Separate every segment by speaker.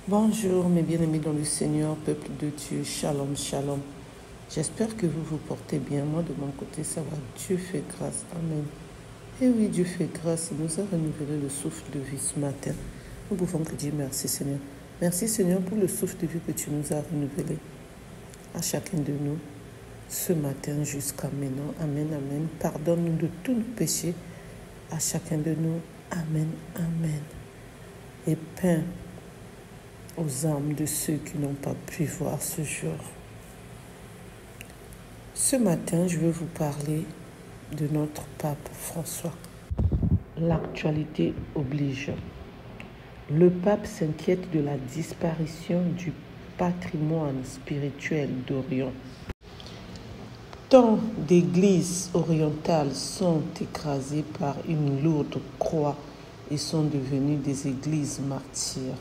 Speaker 1: Bonjour mes bien-aimés dans le Seigneur, peuple de Dieu, shalom, shalom. J'espère que vous vous portez bien. Moi de mon côté, ça va. Dieu fait grâce. Amen. Et oui, Dieu fait grâce. Il nous a renouvelé le souffle de vie ce matin. Nous pouvons que dire merci Seigneur. Merci Seigneur pour le souffle de vie que tu nous as renouvelé à chacun de nous ce matin jusqu'à maintenant. Amen, amen. Pardonne-nous de tous nos péchés à chacun de nous. Amen, amen. Et paix aux âmes de ceux qui n'ont pas pu voir ce jour. Ce matin, je veux vous parler de notre pape François. L'actualité oblige. Le pape s'inquiète de la disparition du patrimoine spirituel d'Orient. Tant d'églises orientales sont écrasées par une lourde croix et sont devenues des églises martyrs.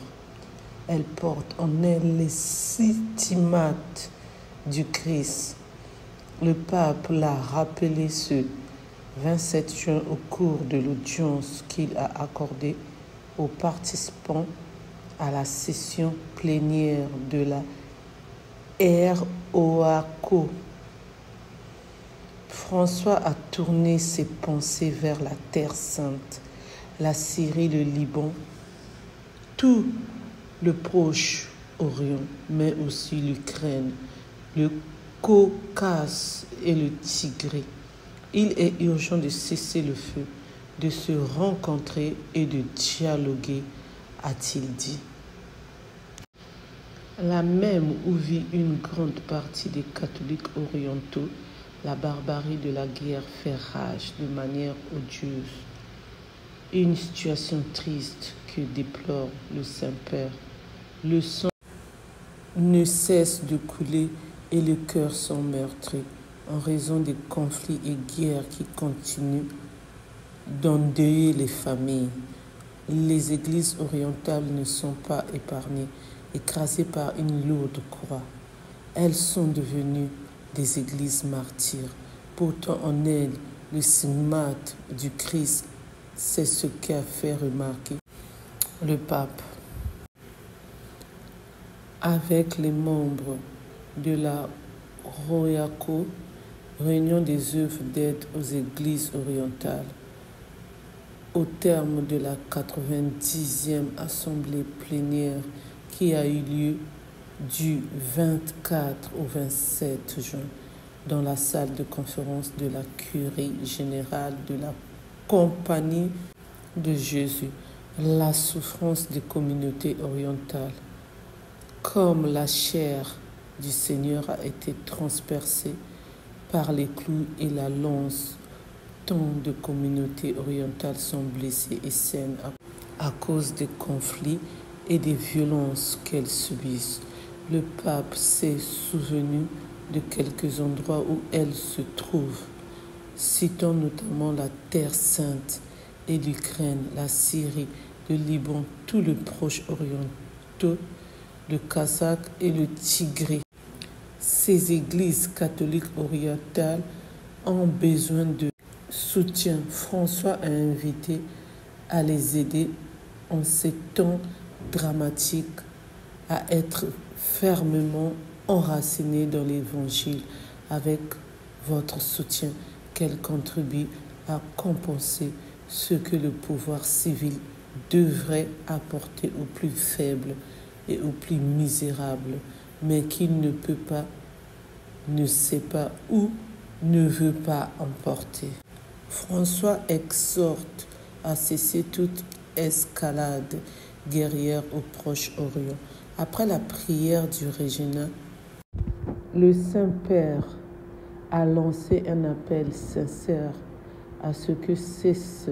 Speaker 1: Elles portent en elles les stigmates du Christ. Le pape l'a rappelé ce 27 juin au cours de l'audience qu'il a accordée aux participants à la session plénière de la ROACO. François a tourné ses pensées vers la Terre Sainte, la Syrie, le Liban, tout le Proche-Orient, mais aussi l'Ukraine, le Caucase et le Tigré. Il est urgent de cesser le feu, de se rencontrer et de dialoguer, a-t-il dit. Là même où vit une grande partie des catholiques orientaux, la barbarie de la guerre fait rage de manière odieuse. Une situation triste que déplore le Saint-Père. Le sang ne cesse de couler et le cœur sont meurtris en raison des conflits et guerres qui continuent d'endeuiller les familles. Les églises orientales ne sont pas épargnées, écrasées par une lourde croix. Elles sont devenues des églises martyrs. Pourtant en elles, le stigmate du Christ, c'est ce qu'a fait remarquer le pape. Avec les membres de la ROACO, réunion des œuvres d'aide aux églises orientales, au terme de la 90e assemblée plénière qui a eu lieu du 24 au 27 juin dans la salle de conférence de la Curie générale de la Compagnie de Jésus, la souffrance des communautés orientales. Comme la chair du Seigneur a été transpercée par les clous et la lance, tant de communautés orientales sont blessées et saignent à cause des conflits et des violences qu'elles subissent. Le pape s'est souvenu de quelques endroits où elles se trouvent, citant notamment la Terre Sainte et l'Ukraine, la Syrie, le Liban, tout le Proche-Orient, le Kazakh et le Tigré. Ces églises catholiques orientales ont besoin de soutien. François a invité à les aider en ces temps dramatiques à être fermement enracinés dans l'Évangile avec votre soutien, qu'elle contribue à compenser ce que le pouvoir civil devrait apporter aux plus faibles et aux plus misérables, mais qu'il ne peut pas, ne sait pas ou ne veut pas emporter. François exhorte à cesser toute escalade guerrière au Proche-Orient. Après la prière du Régina, le Saint-Père a lancé un appel sincère à ce que cesse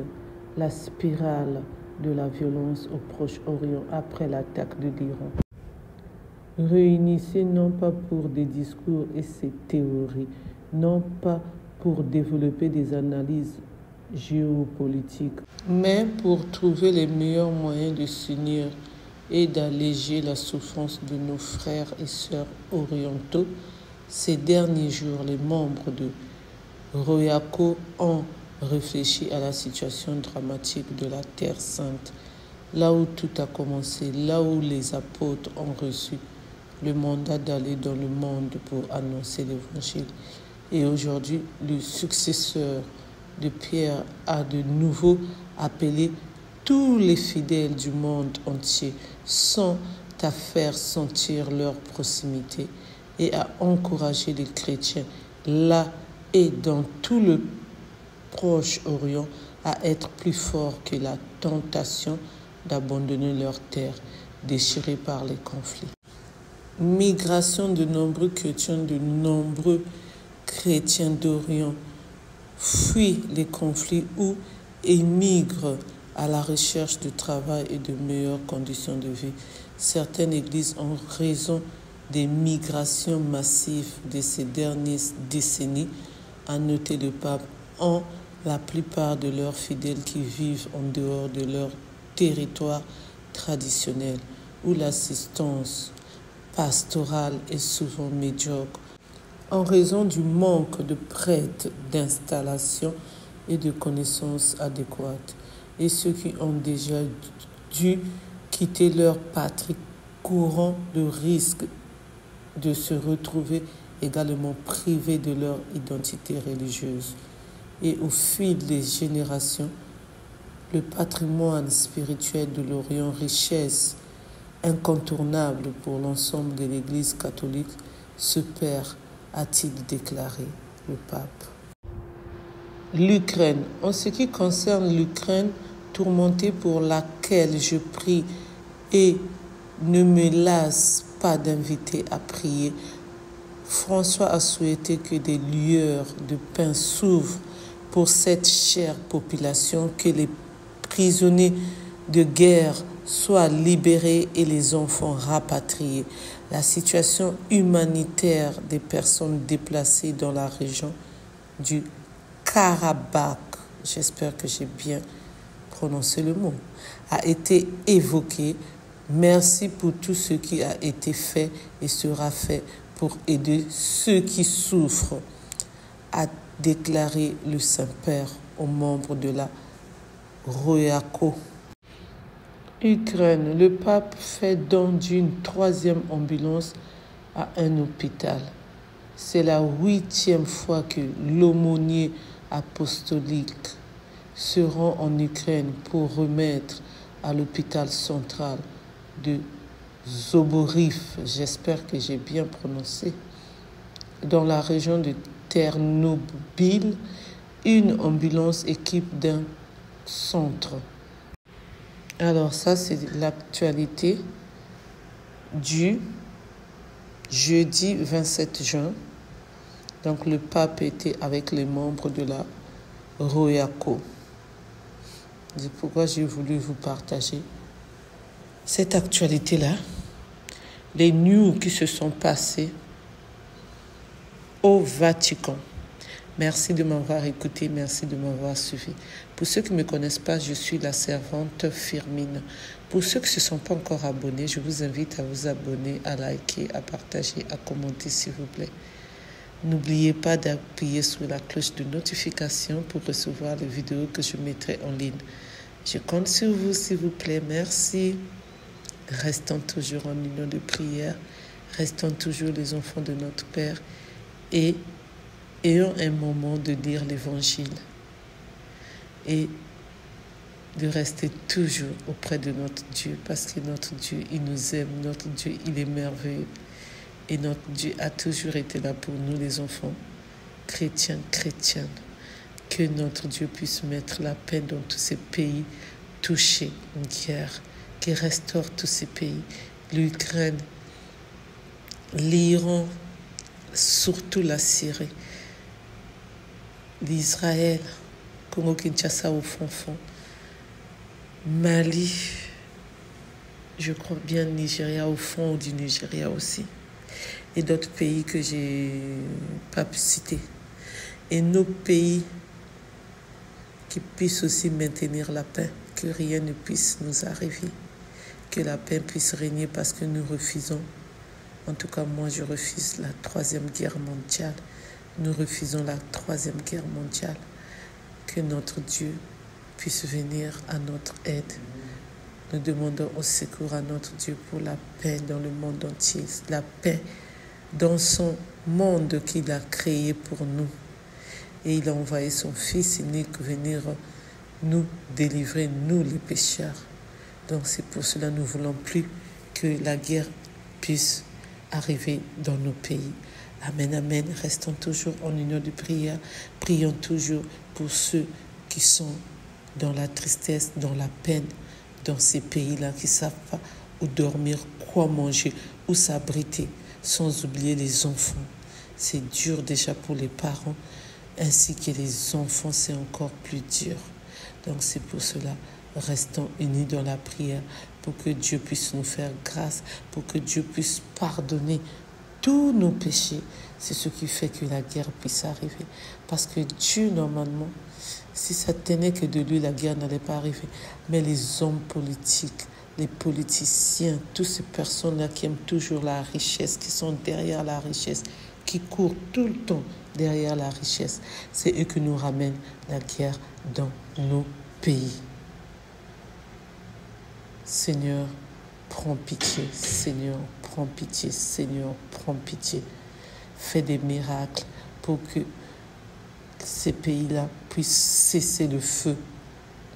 Speaker 1: la spirale de la violence au Proche-Orient après l'attaque de l'Iran. Réunissez non pas pour des discours et ses théories, non pas pour développer des analyses géopolitiques, mais pour trouver les meilleurs moyens de s'unir et d'alléger la souffrance de nos frères et sœurs orientaux. Ces derniers jours, les membres de ROACO ont réfléchi à la situation dramatique de la Terre Sainte, là où tout a commencé, là où les apôtres ont reçu le mandat d'aller dans le monde pour annoncer l'Évangile. Et aujourd'hui, le successeur de Pierre a de nouveau appelé tous les fidèles du monde entier sans à faire sentir leur proximité et à encourager les chrétiens là et dans tout le Proche-Orient à être plus forts que la tentation d'abandonner leur terre déchirée par les conflits. Migration de nombreux chrétiens d'Orient fuient les conflits ou émigrent à la recherche de travail et de meilleures conditions de vie. Certaines églises, en raison des migrations massives de ces dernières décennies, a noté le pape, ont la plupart de leurs fidèles qui vivent en dehors de leur territoire traditionnel, où l'assistance pastorale est souvent médiocre, en raison du manque de prêtres, d'installation et de connaissances adéquates. Et ceux qui ont déjà dû quitter leur patrie courant le risque de se retrouver également privés de leur identité religieuse. Et au fil des générations, le patrimoine spirituel de l'Orient, richesse incontournable pour l'ensemble de l'Église catholique, se perd, a-t-il déclaré le pape. L'Ukraine. En ce qui concerne l'Ukraine, tourmentée pour laquelle je prie et ne me lasse pas d'inviter à prier, François a souhaité que des lueurs de pain s'ouvrent pour cette chère population, que les prisonniers de guerre soient libérés et les enfants rapatriés. La situation humanitaire des personnes déplacées dans la région du Karabakh, j'espère que j'ai bien prononcé le mot, a été évoquée. Merci pour tout ce qui a été fait et sera fait pour aider ceux qui souffrent, a déclaré le Saint-Père aux membres de la ROYACO. Ukraine, le pape fait don d'une 3e ambulance à un hôpital. C'est la 8e fois que l'aumônier apostolique se rend en Ukraine pour remettre à l'hôpital central de Zoboriv, j'espère que j'ai bien prononcé, dans la région de Tchernobyl, une ambulance équipe d'un centre. Alors ça, c'est l'actualité du jeudi 27 juin. Donc le pape était avec les membres de la ROYACO. C'est pourquoi j'ai voulu vous partager cette actualité-là, les news qui se sont passées au Vatican. Merci de m'avoir écouté, merci de m'avoir suivi. Pour ceux qui ne me connaissent pas, je suis la servante Firmine. Pour ceux qui ne se sont pas encore abonnés, je vous invite à vous abonner, à liker, à partager, à commenter s'il vous plaît. N'oubliez pas d'appuyer sur la cloche de notification pour recevoir les vidéos que je mettrai en ligne. Je compte sur vous s'il vous plaît, merci. Restons toujours en union de prière, restons toujours les enfants de notre Père et ayons un moment de lire l'Évangile et de rester toujours auprès de notre Dieu, parce que notre Dieu, il nous aime, notre Dieu, il est merveilleux et notre Dieu a toujours été là pour nous les enfants chrétiens, chrétiennes. Que notre Dieu puisse mettre la paix dans tous ces pays touchés en guerre, qui restaure tous ces pays, l'Ukraine, l'Iran, surtout la Syrie, l'Israël, Congo-Kinshasa au fond, Mali, je crois bien Nigeria au fond du Nigeria aussi, et d'autres pays que j'ai pas pu citer, et nos pays qui puissent aussi maintenir la paix, que rien ne puisse nous arriver. Que la paix puisse régner parce que nous refusons, en tout cas moi je refuse la 3e guerre mondiale, nous refusons la 3e guerre mondiale, que notre Dieu puisse venir à notre aide Nous demandons au secours à notre Dieu pour la paix dans le monde entier, la paix dans son monde qu'il a créé pour nous. Et il a envoyé son Fils unique venir nous délivrer, nous les pécheurs. Donc c'est pour cela que nous ne voulons plus que la guerre puisse arriver dans nos pays. Amen, amen. Restons toujours en union de prière. Prions toujours pour ceux qui sont dans la tristesse, dans la peine, dans ces pays-là, qui ne savent pas où dormir, quoi manger, où s'abriter, sans oublier les enfants. C'est dur déjà pour les parents, ainsi que les enfants, c'est encore plus dur. Donc c'est pour cela, restons unis dans la prière, pour que Dieu puisse nous faire grâce, pour que Dieu puisse pardonner tous nos péchés. C'est ce qui fait que la guerre puisse arriver. Parce que Dieu, normalement, si ça tenait que de lui, la guerre n'allait pas arriver. Mais les hommes politiques, les politiciens, toutes ces personnes-là qui aiment toujours la richesse, qui sont derrière la richesse, qui courent tout le temps derrière la richesse, c'est eux qui nous ramènent la guerre dans nos pays. Seigneur, prends pitié. Seigneur, prends pitié. Seigneur, prends pitié. Fais des miracles pour que ces pays-là puissent cesser le feu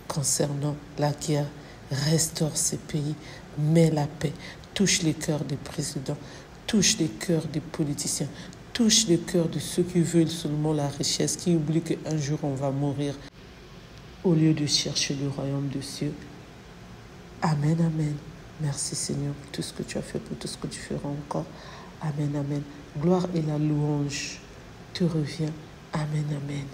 Speaker 1: concernant la guerre. Restaure ces pays, mets la paix, touche les cœurs des présidents, touche les cœurs des politiciens, touche les cœurs de ceux qui veulent seulement la richesse, qui oublient qu'un jour on va mourir, au lieu de chercher le royaume des cieux. Amen, amen. Merci Seigneur pour tout ce que tu as fait, pour tout ce que tu feras encore. Amen, amen. Gloire et la louange te revient. Amen, amen.